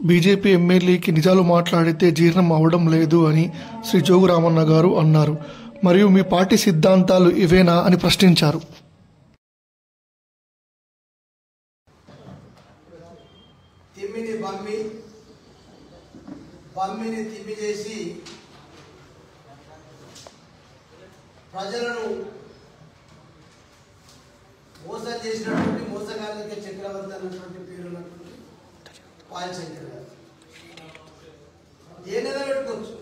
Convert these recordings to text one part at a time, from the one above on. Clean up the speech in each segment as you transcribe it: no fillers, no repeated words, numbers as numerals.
BJP ఎమ్మెల్యేకి నిజాలు మాట్లాడితే జీర్ణం అవడం లేదు అని శ్రీ జోగు రామన్న గారు అన్నారు. మరియు మీ పార్టీ సిద్ధాంతాలు ఇవేనా అని ప్రశ్నించారు. బమ్మిని తిమ్మి చేసి ప్రజలను మోసం చేసినటువంటి మోసగాళ్ళకి చక్రవర్తి అన్నటువంటి పేరున్నటువంటి పాలశంకర్ గారు ఏదైనా పెట్టుకోవచ్చు.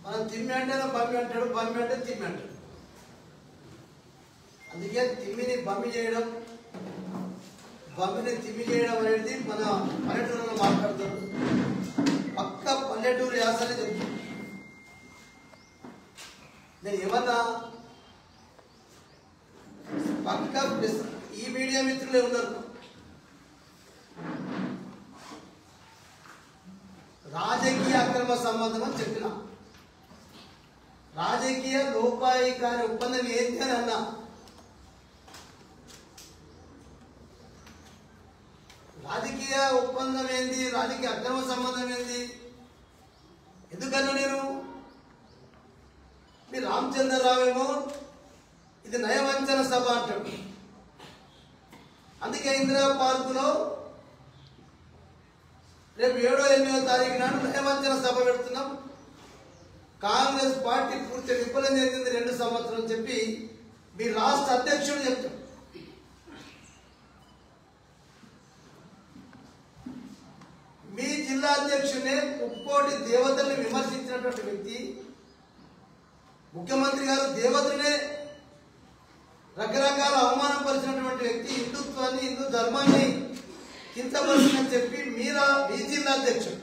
మనం తిమ్మి అంటే బమ్మి అంటాడు, బమ్మి అంటే తిమ్మి అంటాడు. అందుకే తిమ్మిని బమ్మి చేయడం, బమ్మిని తిమ్మి చేయడం అనేది మన పల్లెటూరులో మాట్లాడుతారు. పక్క పల్లెటూరు యాసనే చెప్తాను. నేను ఏమన్నా పక్క ఈ మీడియా మిత్రులే ఉన్నారు. రాజకీయ అక్రమ సంబంధం అని చెప్పిన, రాజకీయ లోపాయికారి ఒప్పందం ఏంటి అని అన్నా. రాజకీయ ఒప్పందం ఏంది, రాజకీయ అక్రమ సంబంధం ఏంది ఎందుకన్నా నేను మీ రామచంద్రరావు ఏమో ఇది నయవంచన సభ అంటాడు. అందుకే ఇందిరా పార్కులో రేపు 7వ 8వ తారీఖు నాడు నయవంచన సభ పెడుతున్నాం. కాంగ్రెస్ పార్టీ పూర్తి విఫలం చెందింది 2 సంవత్సరాలు చెప్పి మీ రాష్ట్ర అధ్యక్షుడు చెప్తాడు. మీ జిల్లా అధ్యక్షుడే ముక్కోటి దేవతల్ని విమర్శించినటువంటి వ్యక్తి, ముఖ్యమంత్రి గారు దేవతనే రకరకాల అవమానపరిచినటువంటి వ్యక్తి, హిందుత్వాన్ని హిందూ ధర్మాన్ని కించపరిచిందని చెప్పి మీ జిల్లా అధ్యక్షుడు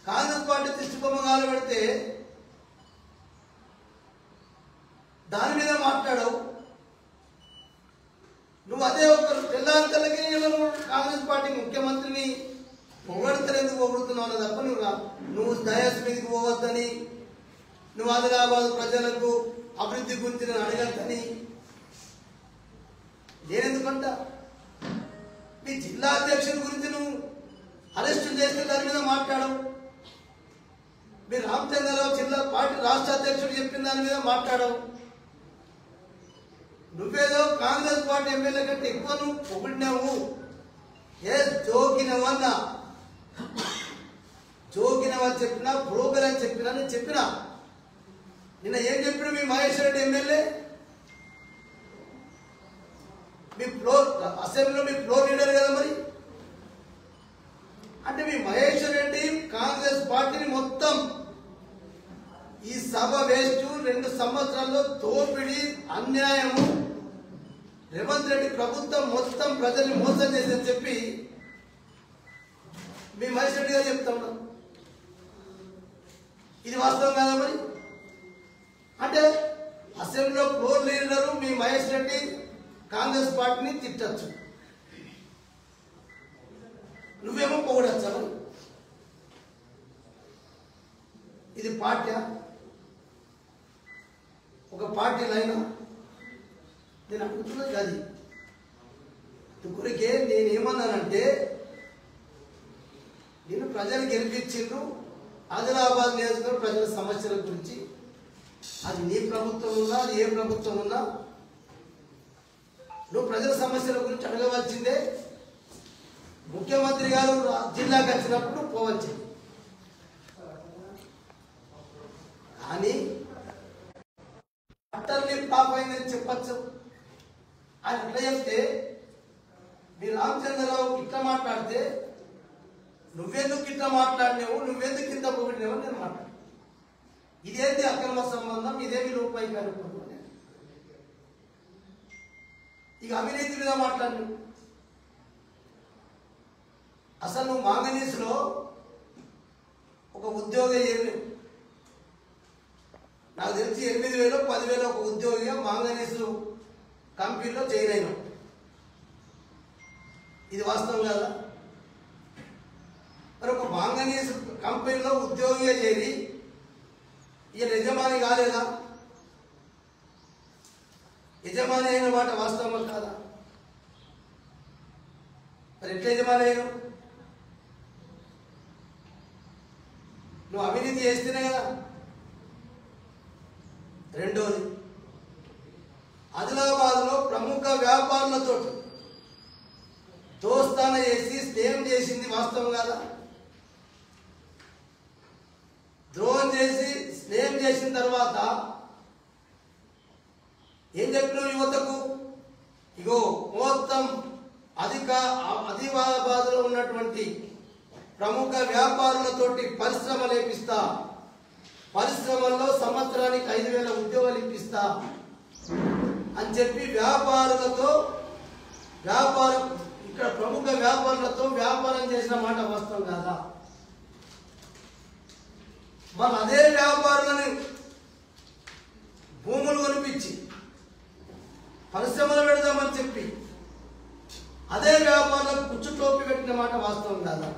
కాంగ్రెస్ పార్టీ దిష్టిబొమ్మగాలు పెడితే దాని మీద మాట్లాడవు. నువ్వు అదే ఒక తెల్లారికలకి కాంగ్రెస్ పార్టీ ముఖ్యమంత్రిని పొగడతలేందుకు పొగుడుతున్నావు తప్ప నువ్వు దయాస్ మీదకి పోవద్దని, నువ్వు ఆదిలాబాద్ ప్రజలకు అభివృద్ధి గురించి నేను అడగద్దని నేనెందుకంట. మీ జిల్లా అధ్యక్షుడి గురించి నువ్వు అరెస్టు చేస్తే దాని మీద మాట్లాడవు. మీ రామచంద్రరావు జిల్లా పార్టీ రాష్ట్ర అధ్యక్షుడు చెప్పిన దాని మీద మాట్లాడవు. నువ్వేదో కాంగ్రెస్ పార్టీ ఎమ్మెల్యే కంటే ఎక్కువ నువ్వు పొగిడినావు. జోగినవన్నా, జోగినవని చెప్పినా, బ్రోకర్ అని చెప్పినా నేను చెప్పినా. నిన్న ఏం చెప్పిన మీ మహేష్ రెడ్డి ఎమ్మెల్యే, మీ ఫ్లోర్ అసెంబ్లీలో మీ ఫ్లోర్ లీడర్ కదా మరి. అంటే మీ మహేష్ రెడ్డి కాంగ్రెస్ పార్టీని మొత్తం ఈ సభ వేస్ట్, 2 సంవత్సరాల్లో దోపిడీ, అన్యాయము, రేవంత్ రెడ్డి ప్రభుత్వం మొత్తం ప్రజల్ని మోసం చేసిందని చెప్పి మీ మహేష్ రెడ్డి గారు చెప్తా ఉన్నారు. ఇది వాస్తవం కాదా మరి? అంటే అసెంబ్లీలో ఫ్లోర్ లీడరు మీ మహేష్ రెడ్డి కాంగ్రెస్ పార్టీని తిట్టచ్చు, నువ్వేమో పొగడచ్చా మరి? ఇది పార్టీ, ఒక పార్టీ లైనా? నేను అడుగుతున్నది కాదు. ఇప్పటికే నేనేమన్నానంటే, నేను ప్రజలు గెలిపించిండ్రు, ఆదిలాబాద్ నియోజకవర్గ ప్రజల సమస్యల గురించి, అది నీ ప్రభుత్వం ఉన్నా అది ఏ ప్రభుత్వం ఉన్నా నువ్వు ప్రజల సమస్యల గురించి అడగవలసిందే. ముఖ్యమంత్రి గారు జిల్లాకు వచ్చినప్పుడు పోవలసింది. కానీ అట్టర్ని పాప అయిందని చెప్పచ్చు. ఆయన ఇట్లా చెప్తే, మీ రామచంద్రరావు ఇట్లా మాట్లాడితే నువ్వెందుకు ఇట్లా మాట్లాడినావు, నువ్వెందుకు ఇంత పొగిడినావు అని నేను మాట్లాడు. ఇదేంటి అక్రమ సంబంధం, ఇదేమి రూపాయికారి ఒప్పందం? ఇక అవినీతి మీద మాట్లాడు. అసలు నువ్వు మాంగనీస్లో ఒక ఉద్యోగి ఏమి, నాకు తెలిసి 8,000 10,000 ఒక ఉద్యోగిగా మాంగనీస్ కంపెనీలో జాయిన్ అయినావు. ఇది వాస్తవం కదా? మరి ఒక మాంగనీస్ కంపెనీలో ఉద్యోగిగా చేరి ఈయన యజమాని కాలేదా? యజమాని అయిన మాట వాస్తవం కాదా? మరి ఎట్లా యజమాని నువ్వు అవినీతి చేస్తేనే కదా. రెండోది, ఆదిలాబాద్లో ప్రముఖ వ్యాపారులతో దోస్తాన చేసి స్నేహం చేసింది వాస్తవం కాదా? ద్రోహం చేసి స్నేహం చేసిన తర్వాత ఏం చెప్పినావు యువతకు? ఇగో మొత్తం ఆదిలాబాద్లో ఉన్నటువంటి ప్రముఖ వ్యాపారులతోటి పరిశ్రమ లేపిస్తా, పరిశ్రమల్లో సంవత్సరానికి 5,000 ఉద్యోగాలు ఇప్పిస్తా అని చెప్పి ఇక్కడ ప్రముఖ వ్యాపారులతో వ్యాపారం చేసిన మాట వాస్తవం కాదా? మరి అదే వ్యాపారులని భూములు కొనిపించి పరిశ్రమలు పెడదామని చెప్పి అదే వ్యాపారులకు కుచ్చు టోపీ పెట్టిన మాట వాస్తవం కాదా?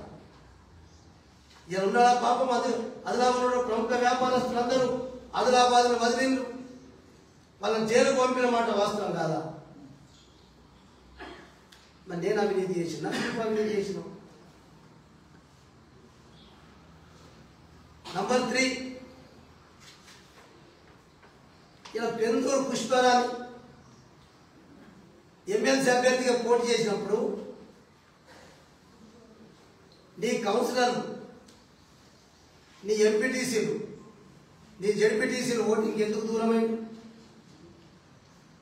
ఇలా ఉన్నాడా పాపం? ఆదిలాబాద్లో ప్రముఖ వ్యాపారస్తులందరూ ఆదిలాబాద్ను వదిలిండ్రు, వాళ్ళని జైలుకు పంపిన మాట వాస్తవం కాదా? మరి నేను అవినీతి చేసిన, నువ్వు అవినీతి చేసినావు. నంబర్ 3, ఇలా పెందూరు పుష్పరాణి ఎమ్మెల్సీ అభ్యర్థిగా పోటీ చేసినప్పుడు నీ కౌన్సిలర్లు, నీ ఎంపీటీసీలు, నీ జడ్పీటీసీలు ఓటింగ్ ఎందుకు దూరమైంది?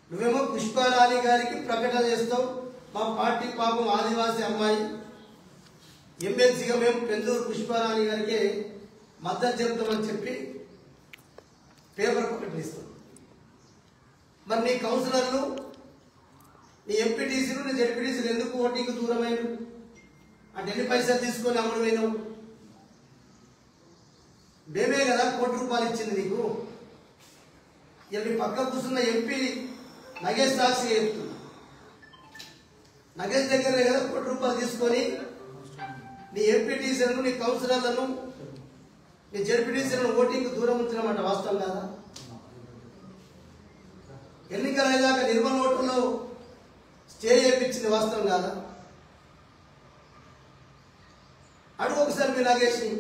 నువ్వేమో పుష్పరాణి గారికి ప్రకటన చేస్తావు, మా పార్టీ పాపం ఆదివాసీ అమ్మాయి ఎమ్మెల్సీగా మేము పెందూరు పుష్పరాణి గారికి మద్దతు చెప్తామని చెప్పి పేపర్ ప్రకటిస్తాం. మరి నీ కౌన్సిలర్లు, నీ ఎంపీటీసీలు, నీ జడ్పీటీసీలు ఎందుకు ఓటింగ్ దూరమైన? అంటే ఎన్ని పైసలు తీసుకొని అమ్ముడుపోయినావు? మేమే కదా ₹1,00,00,000 ఇచ్చింది నీకు. ఇక నీ పక్క కూర్చున్న ఎంపీ నగేష్ సాక్షి చెప్తున్నా, నగేష్ దగ్గరే కదా ₹1,00,00,000 తీసుకొని నీ ఎంపీటీసీలను, నీ కౌన్సిలర్లను, నీ జడ్పీటీసీలను ఓటింగ్ దూరం ఉంచినమాట వాస్తవం కాదా? ఎన్నికలు అయ్యాక నిర్మల్ ఓటర్లో స్టే చేయించింది వాస్తవం కాదా? అడుగు ఒకసారి మీ నగేష్ని,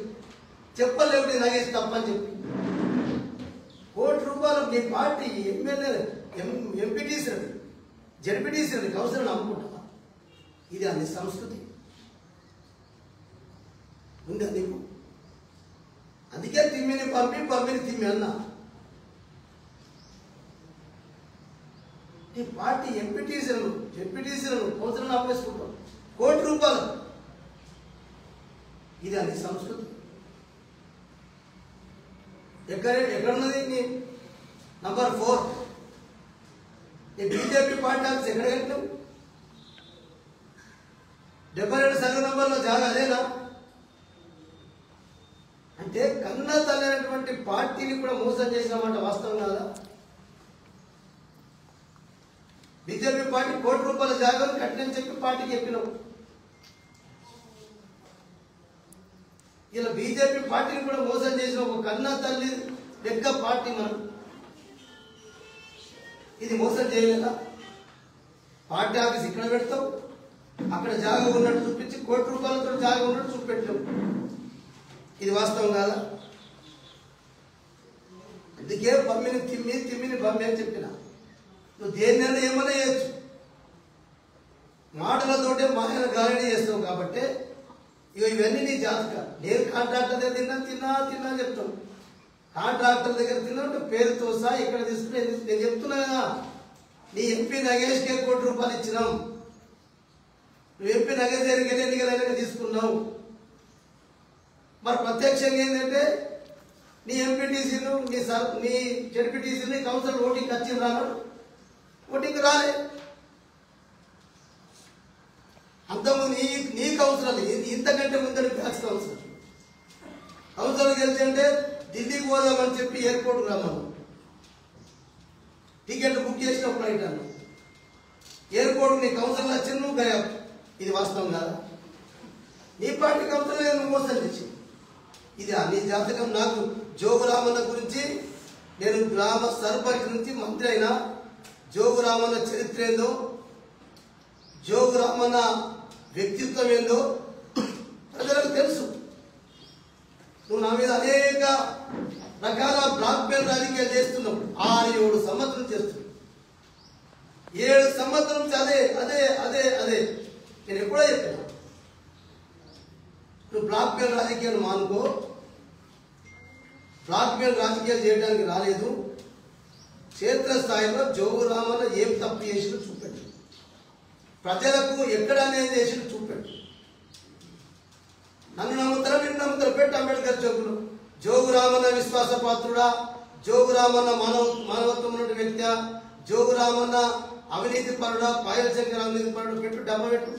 చెప్పలేవు నగేష్ తప్పని చెప్పి. ₹1,00,00,000 నీ పార్టీ ఎమ్మెల్యే ఎంపీటీసీలని, జడ్పీటీసీలని, కౌన్సిలర్ని అమ్ముకుంటావా? ఇది అన్ని సంస్కృతి ఉందా నీకు? అందుకే తిమ్మిని పంపిని తిమ్మి అన్నా. ఈ పార్టీ ఎంపీటీసీలను, జడ్పీటీసీలను, కౌన్సిలర్ని అమ్మేసుకుంటాం ₹1,00,00,000. ఇది అన్ని సంస్కృతి. ఎక్కడున్నది నీ నంబర్ 4? నీ బీజేపీ పార్టీ ఆఫీస్ ఎక్కడ కట్టినావు? 72 సర్వే నంబర్లో జాగా అదేనా? అంటే కన్నా తల్లినటువంటి పార్టీని కూడా మోసం చేసినమాట వాస్తవం కాదా? బీజేపీ పార్టీ ₹1,00,00,000 జాగాను కట్టినని చెప్పి పార్టీకి చెప్పినావు. ఇలా బీజేపీ పార్టీని కూడా మోసం చేసిన ఒక కన్నా తల్లి లెక్క పార్టీ మనం. ఇది మోసం చేయలేదా? పార్టీ ఆఫీస్ ఇక్కడ పెడతావు, అక్కడ జాగా ఉన్నట్టు చూపించి ₹1,00,00,000తో జాగా ఉన్నట్టు చూపెట్టావు. ఇది వాస్తవం కాదా? అందుకే బమ్మిని తిమ్మిని బమ్మి అని చెప్పిన. నువ్వు దేన్నైనా ఏమన్నా చేయొచ్చు, మాటలతోటే మాయన గాలిని చేస్తావు. కాబట్టి ఇవన్నీ నీ జాతక. నేను కాంట్రాక్టర్ దగ్గర తిన్నా చెప్తాను. కాంట్రాక్టర్ దగ్గర తిన్నా పేరుతో సహా ఇక్కడ తీసుకుని నేను చెప్తున్నా కదా. నీ ఎంపీ నగేష్కే ₹1,00,00,000 ఇచ్చినాం. నువ్వు ఎంపీ నగేష్ దగ్గరికి వెళ్ళి ఎన్నికలైనా తీసుకున్నావు. మరి ప్రత్యక్షంగా ఏంటంటే నీ ఎంపీటీసీలు, నీ జడ్పీటీసీలు, నీ కౌన్సిలర్ ఓటింగ్ వచ్చింది రాను, ఓటింగ్ రాలే. అంతకుముందు నీ కౌన్సిలర్ ఇంతకంటే ముందడి బ్యాచ్ కౌన్సిలర్ గెలిచంటే ఢిల్లీకి పోదామని చెప్పి ఎయిర్పోర్ట్కి రామను టికెట్ బుక్ చేసిన ఫ్లైట్ అన్న ఎయిర్పోర్ట్ నీ కౌన్సిలర్ వచ్చింది, నువ్వు గయా. ఇది వాస్తవం కాదా? నీ పార్టీ కౌన్సిలర్ నువ్వు మోసం చేసి ఇది నీ జాతకం. నాకు జోగు రామన్న గురించి, నేను గ్రామ సర్పంచ్ నుంచి మంత్రి అయినా, జోగు రామన్న చరిత్ర ఏందో, జోగు రామన్న వ్యక్తిత్వం ఏందో ప్రజలకు తెలుసు. నువ్వు నా మీద అనేక రకాల బ్లాక్మెయిల్ రాజకీయాలు చేస్తున్నావు. 6-7 సంవత్సరం చేస్తున్నావు. 7 సంవత్సరం నుంచి అదే అదే అదే అదే నేను ఎప్పుడో చెప్పాను. నువ్వు బ్లాక్మెయిల్ రాజకీయాలు మానుకో. బ్లాక్మెయిల్ రాజకీయాలు చేయడానికి రాలేదు. క్షేత్రస్థాయిలో జోగు రామన్న ఏం తప్పు చేసినో చూపెట్టు. ప్రజలకు ఎక్కడ అన్యాయం చేసినో చూపెట్టు. నన్ను నమ్ముతారా నిన్ను నమ్ముతారా? పెట్టు అంబేద్కర్ జోగులు. జోగు రామన్న విశ్వాసపాత్రుడా? జోగు రామన్న మానవత్వం ఉన్న వ్యక్తి? జోగు రామన్న అవినీతి పరుడా? పాయల్ శంకర్ అవినీతి పరుడు? పెట్టు, డబ్బా పెట్టు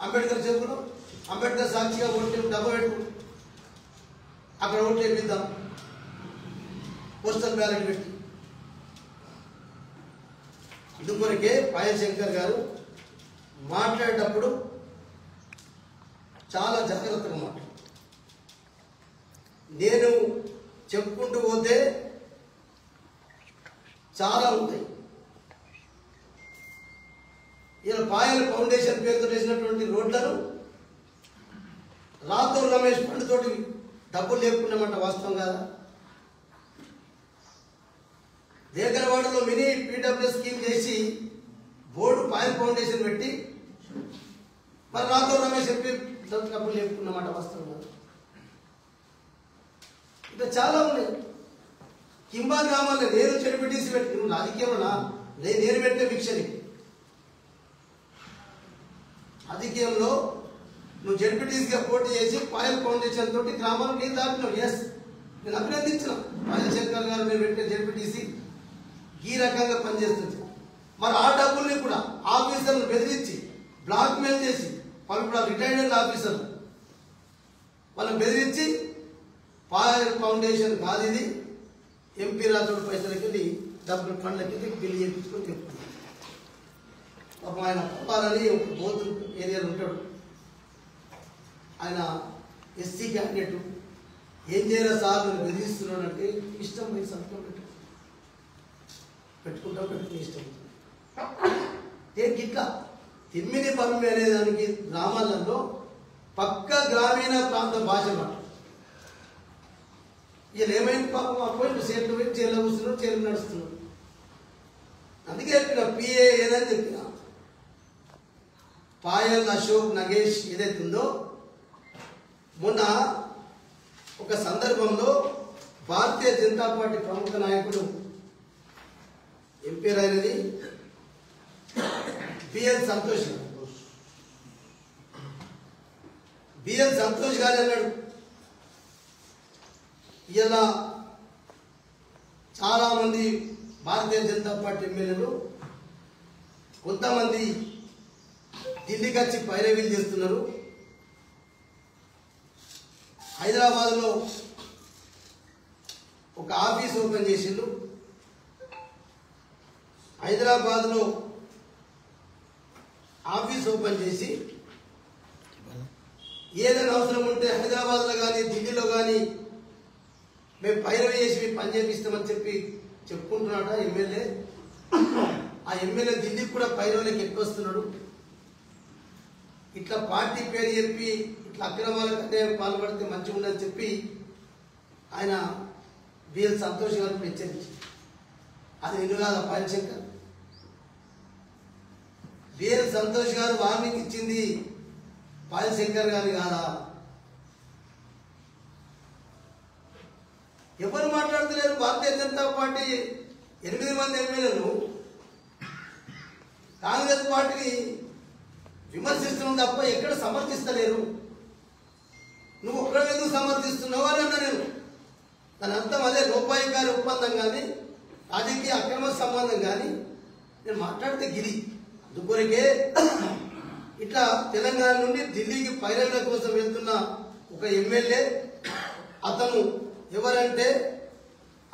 అంబేద్కర్ జోగులు. అంబేద్కర్ సాక్షిగా ఓటు డబ్బా పెట్టు. అక్కడ ఓటు వేపిద్దాం, పోస్టల్ బ్యాలెట్ పెట్టి. ఇందుకొరకే పాయల్ శంకర్ గారు మాట్లాడేటప్పుడు చాలా జాగ్రత్తగా మాట్లాడు. నేను చెప్పుకుంటూ పోతే చాలా ఉంటాయి. ఇలా పాయల్ ఫౌండేషన్ పేరుతో వేసినటువంటి రోడ్లను రాథోడ్ రమేష్ ఫండ్ తోటి డబ్బులు లేపుకున్నామంట. వాస్తవం కాదా? దేగరవాడలో మినీ పీడబ్ల్యూ స్కీమ్ చేసి బోర్డు పాయల్ ఫౌండేషన్ పెట్టి మరి రాథోడ్ రమేష్ చెప్పి డబ్బులు లేపుకున్నమాట. వాస్తవం కాదు. ఇంకా చాలా ఉన్నాయి. కింబా గ్రామాల్లో నేను చెడుపెట్టేసి పెట్టి నువ్వు రాజకీయంలో నేను పెట్టే భిక్షని రాజకీయంలో నువ్వు జడ్పీటీసీగా పోటీ చేసి పాయల్ ఫౌండేషన్ తోటి గ్రామాలు నీళ్ళు దాపినావు. ఎస్, నేను అభినందించిన పాయల్ శంకర్ గారు మీరు పెట్టే జడ్పీటీసీ ఈ రకంగా పనిచేస్తుంది. మరి ఆ డబ్బుల్ని కూడా ఆఫీసర్లు బెదిరించి బ్లాక్మెయిల్ చేసి వాళ్ళు రిటైర్డ్ ఆఫీసర్లు వాళ్ళని బెదిరించి పాయల్ ఫౌండేషన్ కాదు ఇది, ఎంపీ రాజోడు పైసలకి డబ్బులు ఫండ్లకి బిల్లు చేయించుకొని చెప్తున్నారు. పాపం ఆయన పప్పాలని ఒక బోతు ఏరియాలో ఉంటాడు. ఆయన ఎస్సీ క్యాండిడేట్. ఏం చేయరా సార్ నేను బెదిరిస్తున్నాడంటే ఇష్టం పోయి సంతకం పెట్టుకుంటాం, పెట్టుకుని ఇష్టం. దేనికి ఇట్లా తిమ్మిని పమ్మి అనేదానికి గ్రామాలలో పక్క గ్రామీణ ప్రాంత భాష మాట. వీళ్ళు ఏమైంది పాపం అపోయింట్ సేట్లు పోయి జైల్లో కూర్చున్నారు, జైలు నడుస్తున్నారు. అందుకే చెప్పిన పిఏ ఏదని చెప్పిన పాయల్ అశోక్ నగేష్ ఏదైతే ఉందో మొన్న ఒక సందర్భంలో భారతీయ జనతా పార్టీ ప్రముఖ నాయకుడు ఎంపీ అయినది బిఎల్ సంతోష్ గారు అన్నాడు, ఇలా చాలా మంది భారతీయ జనతా పార్టీ ఎమ్మెల్యేలు కొంతమంది ఢిల్లీకి వచ్చి పైరవీలు చేస్తున్నారు. హైదరాబాద్లో ఒక ఆఫీస్ ఓపెన్ చేసిండు. హైదరాబాద్లో ఆఫీస్ ఓపెన్ చేసి ఏదైనా అవసరం ఉంటే హైదరాబాద్లో కానీ ఢిల్లీలో కానీ మేము పైరవి చేసి మేము పని చేపిస్తామని చెప్పి చెప్పుకుంటున్నాడా ఎమ్మెల్యే. ఆ ఎమ్మెల్యే ఢిల్లీకి కూడా పైరవులకి ఎక్కువ వస్తున్నాడు. ఇట్లా పార్టీ పేరు చెప్పి ఇట్లా అక్రమాలకంటే పాల్పడితే మంచిగా ఉండని చెప్పి ఆయన బిఎల్ సంతోష్ గారు హెచ్చరించారు. అది నిన్ను కాదా పాయల్ శంకర్? బిఎల్ సంతోష్ గారు వార్నింగ్ ఇచ్చింది పాయల్ శంకర్ గారు కాదా? ఎవరు మాట్లాడతలేరు. భారతీయ జనతా పార్టీ 8 మంది ఎమ్మెల్యేలు కాంగ్రెస్ పార్టీని విమర్శిస్తున్నాం తప్ప ఎక్కడ సమర్థిస్తలేరు. నువ్వు ఒక్కడే ఎందుకు సమర్థిస్తున్నావు అని అన్నా నేను. దాని అర్థం అదే రూపాయి గారి ఒప్పందం కానీ రాజకీయ అక్రమ సంబంధం కానీ నేను మాట్లాడితే గిరి. అందుకొరకే ఇట్లా తెలంగాణ నుండి ఢిల్లీకి పైరవుల కోసం వెళ్తున్న ఒక ఎమ్మెల్యే అతను ఎవరంటే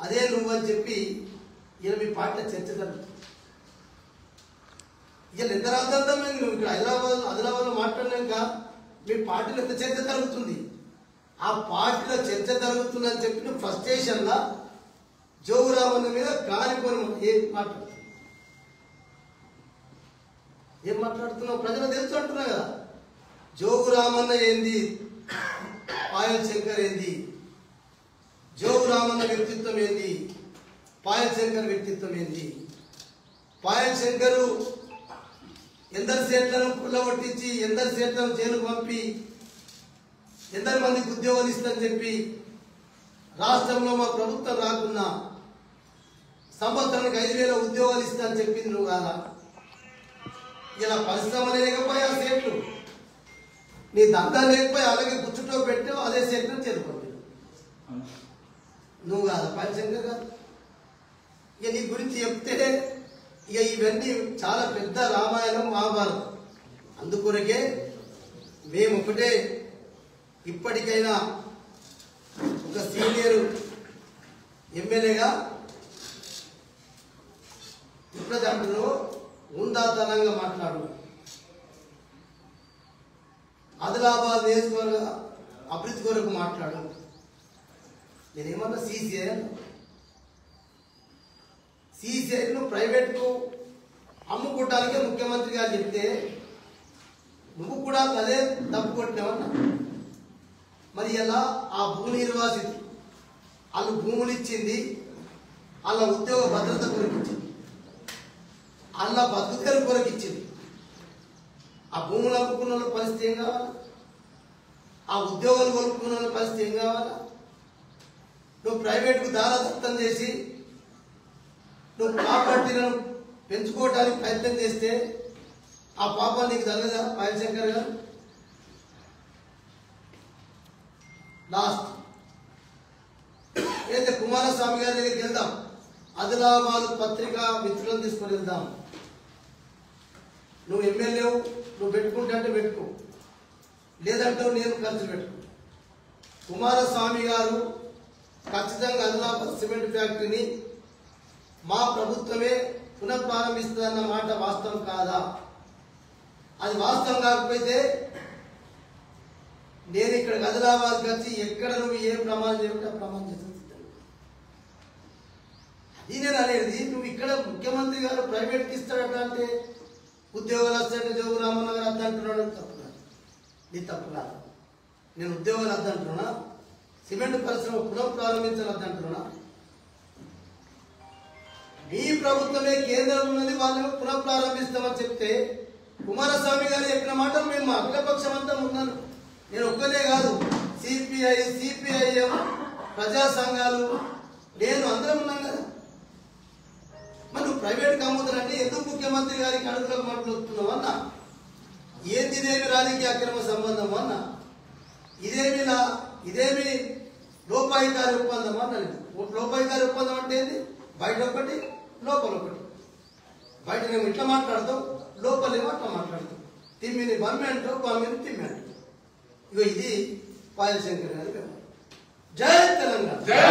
అదే నువ్వని చెప్పి ఇలా మీ పార్టీలో చర్చ జరుగుతుంది. ఇక ఎంత రాద్దాంతమైంది. నువ్వు ఇక్కడ ఆదిలాబాద్లో మాట్లాడినాక మీ పార్టీలో ఎంత చర్చ జరుగుతుంది. ఆ పార్టీలో చర్చ జరుగుతుందని చెప్పి నువ్వు ఫ్రస్ట్రేషన్లా జోగు రామన్న మీద కానిపోని ఏం మాట్లాడుతున్నావు ప్రజలు తెలుసు అంటున్నావు కదా. జోగు రామన్న ఏంది, పాయల్ శంకర్ ఏంది, జోగు రామన్న వ్యక్తిత్వం ఏంది, పాయల్ శంకర్ వ్యక్తిత్వం ఏంది. పాయల్ శంకరు ఎందరి సేట్లను పుల్లగొట్టించి ఎందరి సేట్లను జైలుకు పంపి ఎందరి మందికి ఉద్యోగాలు ఇస్తారని చెప్పి రాష్ట్రంలో మా ప్రభుత్వం రాకున్నా సంవత్సరానికి 5,000 ఉద్యోగాలు ఇస్తారని చెప్పింది నువ్వు కాదా? ఇలా పరిశ్రమలు లేకపోయా సేట్లు, నీ దందా లేకపోయి అలాగే గుచ్చుతో పెట్టావు, అదే సేట్లను చేరుకోండి నువ్వు కాదా పాయల్ శంకర్ కాదు. ఇక నీ గురించి చెప్తే ఇక ఇవన్నీ చాలా పెద్ద రామాయణం మహాభారతం. అందుకొరకే మేము ఒకటే, ఇప్పటికైనా ఒక సీనియర్ ఎమ్మెల్యేగా ఇప్పుడు దాంట్లో ఉందాతనంగా మాట్లాడు. ఆదిలాబాద్ నియోజకవర్గ అభివృద్ధి కొరకు మాట్లాడు. నేనేమన్నా సిసిఐను ప్రైవేట్కు అమ్ముకోవటానికే ముఖ్యమంత్రి గారు చెప్తే నువ్వు కూడా అదే తప్పు కొట్టినావన్నా. మరి ఇలా ఆ భూ నిర్వాసితులు వాళ్ళు భూములు ఇచ్చింది వాళ్ళ ఉద్యోగ భద్రత కొరకు ఇచ్చింది, వాళ్ళ బతుకల కొరకు ఇచ్చింది. ఆ భూములు అమ్ముకున్న వాళ్ళ పరిస్థితి ఏం కావాలా? ఆ ఉద్యోగాలు కొనుక్కున్న వాళ్ళ పరిస్థితి ఏం కావాలా? నువ్వు ప్రైవేట్కు దారాదత్తం చేసి నువ్వు ప్రాపర్టీలను పెంచుకోవడానికి ప్రయత్నం చేస్తే ఆ పాపం నీకు తగ్గదా పాయల్ శంకర్ గారు? లాస్ట్ ఏదైతే కుమారస్వామి గారి దగ్గరికి వెళ్దాం, ఆదిలాబాద్ పత్రికా మిత్రులను తీసుకొని వెళ్దాం. నువ్వు ఎమ్మెల్యే, నువ్వు పెట్టుకుంటే అంటే పెట్టుకో, లేదంటే నేను ఖర్చు పెట్టుకో. కుమారస్వామి గారు ఖచ్చితంగా ఆదిలాబాద్ సిమెంట్ ఫ్యాక్టరీని మా ప్రభుత్వమే పునఃప్రారంభిస్తుందన్న మాట వాస్తవం కాదా? అది వాస్తవం కాకపోతే నేను ఇక్కడ ఆదిలాబాద్కి వచ్చి ఎక్కడ నువ్వు ఏ ప్రమాణం చేయమంటే ఆ ప్రమాణం చేస్తాను. అది నేను అనేది. నువ్వు ఇక్కడ ముఖ్యమంత్రి గారు ప్రైవేట్కి ఇస్తాడట అంటే ఉద్యోగాలు వస్తాయంటే జోగు రామన్న గారు అద్దంటున్నాడు, తప్పు కాదు, నీ తప్పు కాదు. నేను ఉద్యోగాలు అద్దంటున్నా, సిమెంట్ పరిశ్రమ పునఃప్రారంభించాలి అద్దంటున్నా. మీ ప్రభుత్వమే కేంద్రం ఉన్నది, వాళ్ళని పునఃప్రారంభిస్తామని చెప్తే కుమారస్వామి గారు చెప్పిన మాటలు మేము మా అఖిలపక్షం అంతా ఉన్నాను. నేను ఒక్కనే కాదు, సిపిఐ, సిపిఐఎం, ప్రజా సంఘాలు, నేను అందరం ఉన్నాం కదా. మరి నువ్వు ప్రైవేట్కి అమ్ముతానంటే ఎందుకు ముఖ్యమంత్రి గారికి అడుగులకు మాట్లాడుతున్నావు అన్న? ఏంది ఇదేమి రాజకీయ అక్రమ సంబంధం అన్న? ఇదేమి లోపాయికారి ఒప్పందం అన్న? లోపాయికారి ఒప్పందం అంటే ఏంది? బయట ఒకటి లోపల ఒకటి. బయట నేను ఇట్లా మాట్లాడతావు, లోపలేమో అట్లా మాట్లాడతావు. తిమ్మిని బమ్మెంటో, బమ్మిని తిమ్మెంటో. ఇగో ఇది పాయల్ శంకర్ గారి. జై తెలంగాణ.